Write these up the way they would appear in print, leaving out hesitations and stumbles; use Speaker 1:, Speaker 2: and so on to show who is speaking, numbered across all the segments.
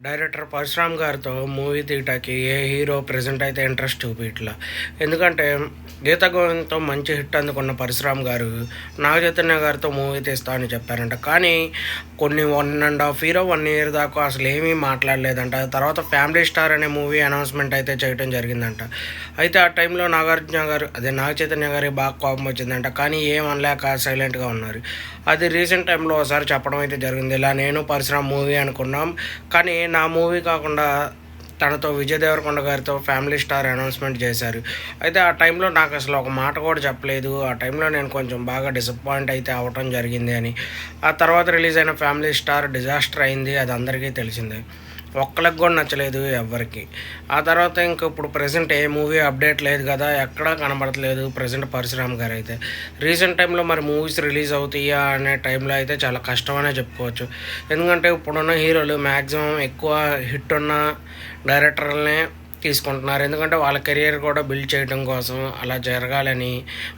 Speaker 1: Director Parashuram గారితో movie తీయటానికి ఏ hero present అయితే ఇంట్రెస్ట్ చూపిట్లా. ఎందుకంటే గీత గోవింద్తో మంచి హిట్ అందుకున్న పరశురామ్ గారు నాగ చైతన్య గారితో మూవీ తీస్తా అని చెప్పారంట. కానీ కొన్ని 1.5 ఇయర్ 1 ఇయర్ దాకా అసలు ఏమీ మాట్లాడలేదంట. తర్వాత ఫ్యామిలీ స్టార్ అనే మూవీ అనౌన్స్మెంట్ అయితే చేయడం జరిగిందంట. అయితే ఆ టైంలో నాగార్జున గారు నాగ చైతన్య గారికి బాగా కోపం వచ్చిందంట. కానీ ఏం అనలేక సైలెంట్గా ఉన్నారు. అది రీసెంట్ టైంలో ఒకసారి చెప్పడం అయితే జరిగింది. ఇలా నేను పరశురామ్ మూవీ అనుకున్నాం, కానీ నా మూవీ కాకుండా తనతో విజయ్ దేవరకొండ గారితో ఫ్యామిలీ స్టార్ అనౌన్స్మెంట్ చేశారు. అయితే ఆ టైంలో నాకు అసలు ఒక మాట కూడా చెప్పలేదు. ఆ టైంలో నేను కొంచెం బాగా డిసప్పాయింట్ అయితే అవ్వటం జరిగింది అని. ఆ తర్వాత రిలీజ్ అయిన ఫ్యామిలీ స్టార్ డిజాస్టర్ అయింది, అది అందరికీ తెలిసిందే. ఒక్కళ్ళకి కూడా నచ్చలేదు ఎవ్వరికి. ఆ తర్వాత ఇంక ఇప్పుడు ప్రజెంట్ ఏ మూవీ అప్డేట్ లేదు కదా, ఎక్కడా కనబడట్లేదు ప్రజెంట్ పరశురామ్ గారు అయితే. రీసెంట్ టైంలో మరి మూవీస్ రిలీజ్ అవుతాయా అనే టైంలో అయితే చాలా కష్టమనే చెప్పుకోవచ్చు. ఎందుకంటే ఇప్పుడున్న హీరోలు మ్యాక్సిమం ఎక్కువ హిట్ ఉన్న డైరెక్టర్లనే తీసుకుంటున్నారు. ఎందుకంటే వాళ్ళ కెరియర్ కూడా బిల్డ్ చేయడం కోసం అలా జరగాలని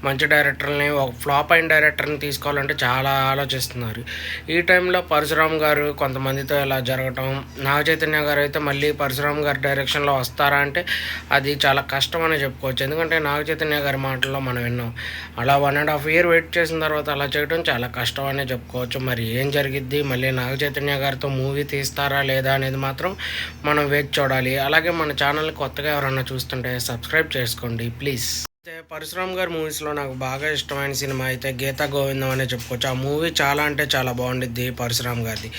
Speaker 1: మంచి డైరెక్టర్ని, ఒక ఫ్లాప్ అయిన డైరెక్టర్ని తీసుకోవాలంటే చాలా ఆలోచిస్తున్నారు. ఈ టైంలో పరశురామ్ గారు కొంతమందితో ఇలా జరగటం, నాగ చైతన్య గారు అయితే మళ్ళీ పరశురామ్ గారి డైరెక్షన్లో వస్తారా అంటే అది చాలా కష్టం అని చెప్పుకోవచ్చు. ఎందుకంటే నాగ చైతన్య గారి మాటల్లో మనం విన్నాం. అలా 1.5 ఇయర్ వెయిట్ చేసిన తర్వాత అలా చేయడం చాలా కష్టం అనే చెప్పుకోవచ్చు. మరి ఏం జరిగిద్ది, మళ్ళీ నాగ చైతన్య గారితో మూవీ తీస్తారా లేదా అనేది మాత్రం మనం వేచి చూడాలి. అలాగే మన ఛానల్ కొత్తగా ఎవరన్నా చూస్తుంటే సబ్స్క్రైబ్ చేసుకోండి ప్లీజ్. అయితే పరశురామ్ గారి మూవీస్లో నాకు బాగా ఇష్టమైన సినిమా అయితే గీతా గోవిందం అనే చెప్పుకోవచ్చు. ఆ మూవీ చాలా అంటే చాలా బాగుండిద్ది పరశురామ్ గారిది.